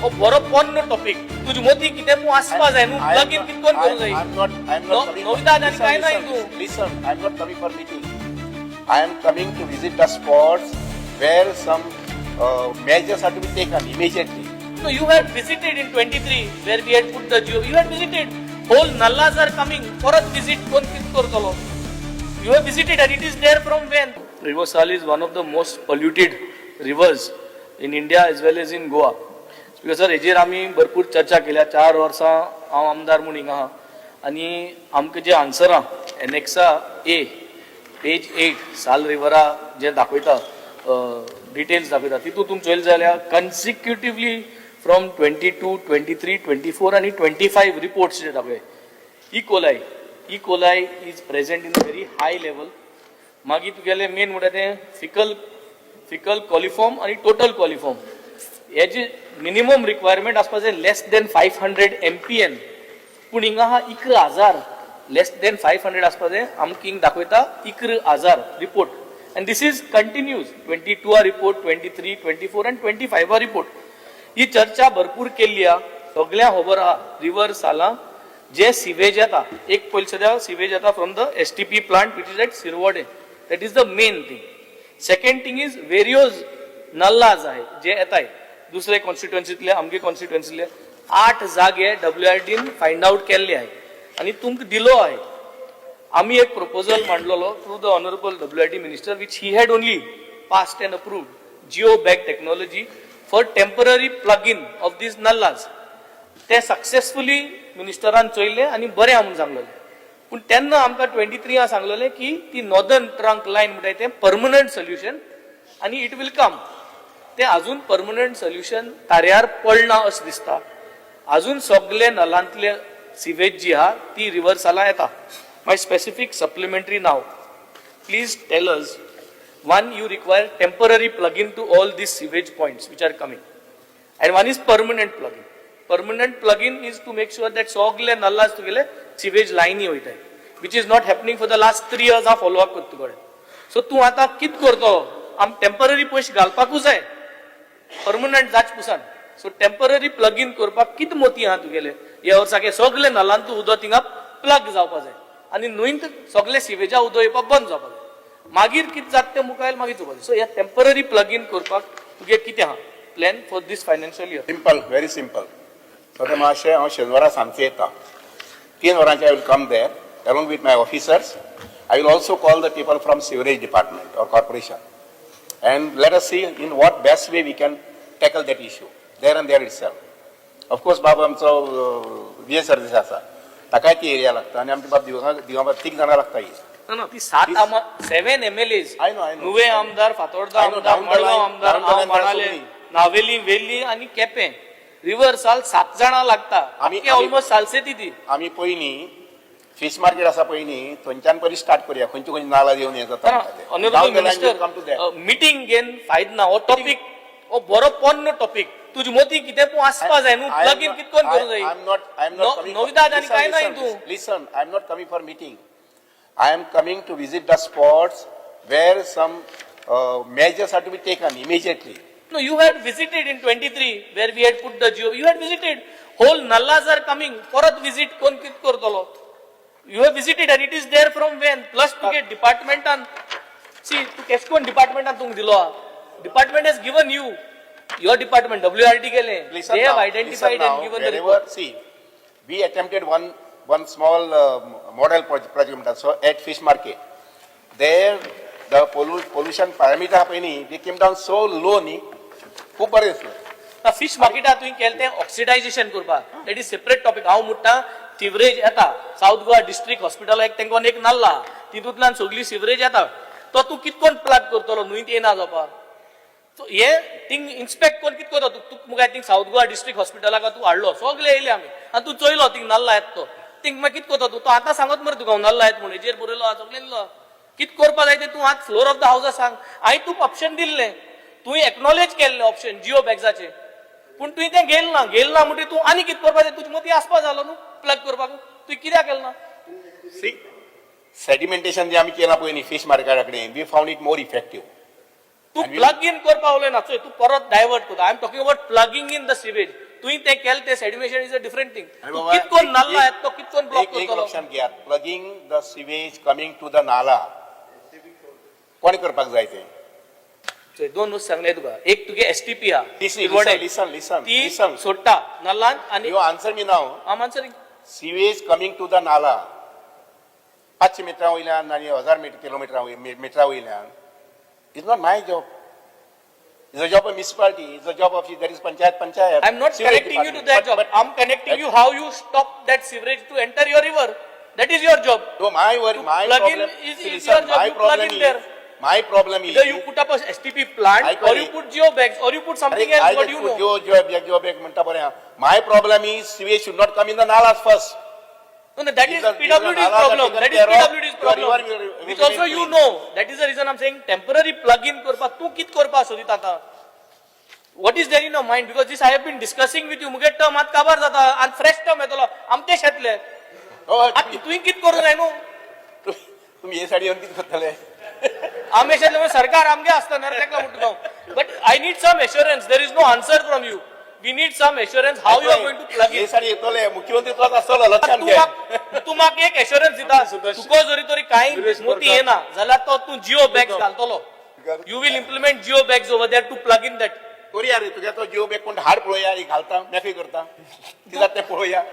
ओ बरो पोन्न टॉपिक तुझ मोती कितें मु आसपा जाय न्हू प्लग इन कितकोन करूं जाय I'm not नोविता आनी काय नाही तू listen, I'm not coming for meeting. I am coming to visit the spots where some measures are to be taken immediately. No, you had visited in 23 where we had put the geo. You had visited. Whole nallas are coming for a visit. Kon kit kortalo. You have visited and it is there from when? River Sal is one of the most polluted rivers in India as well as in Goa. Because sir, हेजेर आमी भरपूर चर्चा केल्या 4 वर्सां हांव आमदार म्हणून हिंगा आहा आनी आमकां जे आन्सरां एनेक्सा ए पेज 8 साल रिवरा जे दाखयता डिटेल्स दाखयता तितून तुमचें चोयलें जाल्यार कन्सिक्युटिवली फ्रॉम 22, 23, 24 आणि 25 रिपोर्ट्स जे दाखय E coli is present in very high level. मागीर तुगेले मेन म्हणटा तें फिकल कॉलिफॉर्म आणि टोटल कॉलिफॉर्म हेजी मिनिमम रिक्वायरमेंट आसपा जाय लेस देन 500 MPN पूण हिंगा हा 11,000 लेस देन 500 आसपा जाय आमकां हिंग दाखयता 11,000 report and this is continues 22 report 23 24 and 25 report. ही चर्चा भरपूर केल्ली आहा सगळ्या खबर आहा रिवर साला जे सिवेज येता एक पयली सद्या सिवेज येता from the STP plant which is at Sirvade that is the main thing. Second thing is various nallahs आहे जे येताय दुसरे कॉन्स्टिट्युएन्सीतले आमगे कॉन्स्टिट्युएन्सीतले 8 जागे WRDन फाइंड आउट केल्ले आहे आणि तुमकां दिलो आहे. आम्ही एक प्रपोजल मांडलेलो through the honourable WRD minister which he had only passed and approved geo bag technology for temporary plug in of these nallahs. ते सक्सेसफुली मिनिस्टरान चोयले आणि बरें म्हणून सांगलेले पूण तेन्ना आमकां 23 सांगलेले की ती नॉर्दर्न ट्रंक लायन म्हणटाय तें परमनंट सोल्युशन आणि इट वील कम. ते अजून परमनंट सोल्युशन तार्यार पडना अशें दिसता. अजून सगळे नलांतले सिवेज जी आहा ती रिव्हर्साला येता. My specific supplementary now, please tell us, one, you require temporary plug-in to all these sewage points which are coming, and one is permanent plug-in. Permanent plug-in is to make sure that sogle nallas tugele sewage line hi hoitay, which is not happening for the last 3 years. Ha follow up करता गडे. So तू आता कित करतो? आम temporary पयशे घालपाकूच जाय, permanent जाच Pusan. So temporary plug-in करपाक कित मोती हा तुगेले या वर्साके सगळे नलांत उदक थिंगा प्लग जावपा जाय आणि नुयंत सगळे सिवेजा उदक येवपाक बंद जावपाक जाय. मागीर कितें जाता तें मुखार मागीर चोवपाक जाय. सो ह्या टेम्पररी प्लग इन करपाक तुगे कितें आहा plan for this financial year? Simple, very simple. सद्या मातशें हांव शेनवारा सांजचें येता 3 वरांचे. I will come there along with my officers. I will also call the people from sewerage department or corporation and let us see in what best way we can tackle that issue there and there itself. Of course बाबा आमचो VS service आसा ताकाय ती area लागता आणि आमचे बाब दिगांबाद 3 जाणां लागता. ना ती 7 MLAs नुवे आमदार फातोर्डा आमदार मडगांव आमदार हांव माणाले नावेली वेल्ली आणि केपें रिव्हर्साल 7 जाणां लागता. आमी ऑलमोस्ट सालसे ती आमी पयलीं फिश मार्केट आसा पयलीं थंयच्यान पयलीं स्टार्ट करया खंयची खंयची नाला येवन हें जाता. ऑनरेबल मिनिस्टर मीटिंग घेन फायदो ना. हो टॉपिक हो बरो पोन्न टॉपिक तुझ मोती कितें तू आसपा जाय न्हू प्लग इन कितकोन करूं जाय. नोविता आनी काय नाही तू. Listen, I am not coming for meeting. I am coming to visit the spots where some measures are to be taken immediately. No, you had visited in 23 where we had put the geo. You had visited. Whole nallas are coming. परत visit कोण कित करतलो? You have visited and it is there from when? Plus to get department and see to केसकोन department and तुंग दिलो. Department has given you. Your department, WRD गेले. They have identified and given the report. See, we attempted one small model project. So at fish market, there the pollution parameter apni they came down so low ni, खूप बरें दिसलें. ना fish मार्केटात तुवें केलें तें oxidation करपाक that is separate topic. हांव म्हणटा सिवरेज येता साऊथ गोवा डिस्ट्रिक्ट हॉस्पिटलाक तेंकोन एक नाल्ला तितूंतल्यान सगळी सिवरेज येता तो तूं कितकोन प्लग करतलो न्हूय येना जावपाक. सो हे थिंग इन्स्पेक्ट कोण कित करता तूं मुखार थिंग साऊथ गोवा डिस्ट्रिक्ट हॉस्पिटलाक तूं हाडलो सगळे येयले आमी आनी तूं चोयलो थिंग नाल्ला येता तो थिंग मागीर कित करता तूं आतां सांगत मरे तुका नाल्ला येता म्हणून हेजेर बरयलो सगळें कित करपा जाय तें तूं आतां फ्लोर ऑफ द हावसा सांग. हांवें तुका ऑप्शन दिल्लें तुवें एक्नॉलेज केल्लें ऑप्शन जिओ बॅग्साचें पूण तुवें तें गेल ना म्हणटरी तूं आनी कित करपा जाय तुजें मती आसपा जालो न्हू प्लग करपाक तुवें कित्याक केलें ना? सेडिमेंटेशन जे आमी केलां पळय न्ही फिश मार्केटा कडेन we found it more effective. तू And we- प्लग इन करपा उलय ना तू परत डायवर्ट करता. I am talking about plugging in the sewage. तुवें तें केलें तें sedimentation is a different thing. अरे तू बाबा, कितकोन नाल्ला एक- येता तो कितकोन ब्लॉक एक करतलो. लक्षात घ्या, plugging the sewage coming to the nala कोणी करपाक जाय ते? So, दोन नुस्त सांगले तुका. एक तुगे एसटीपी हा Listen. ती सोडटा नाल्लान आनी You answer me now. I'm answering. Sewage coming to the nala. 500 metre वयल्यान आनी 1000 किलोमीटर वयल्यान. It's not my job. It's a job of municipality. It's a job of there is panchayat. I'm not sewage connecting you to department. that job. But I'm connecting you how you stop that sewerage to enter your river. That is your job. no, my plug in problem is listen, your job. my You plug problem in is there. my problem is Either you put up a STP plant, I or you agree. put geobags, or you put something I else. What just do you put know? job एक म्हणटा बरें. My problem is sewage should not come in the nalas first. No, that is These are PWD's nalas are problem. taken That is care of. PWD's Your problem. river Which will also remain you clean. know. That is the reason I'm saying temporary plug-in करपा तू कित करपा सोदीत आता. What is there in your mind? Because this I have been discussing with you. मुगे term आत काबार जाता and fresh term येतलो. आमचे शेतले. Oh, आत तुवें कित करूं जाय न्हू. तुम्ही हे साडी किती करतले? आमी शेतले सरकार आमगे आसता ना तेका म्हणटा. But I need some assurance. There is no answer from you. We need some assurance how you are going to plug हे in. साडी येतले मुख्यमंत्री तोच आसतलो लक्षात घ्या. तू म्हाका एक एश्योरन्स दिता तुको जरी तरी कांय मोठी येना जाल्यार तो तू जिओ बॅग्स घालतलो. You will implement geo bags over there to plug in that. करूया रे तुझ्या तो जीव बॅग कोण हाड पळोवया घालता मॅफी करता ती जाता तें पळोवया.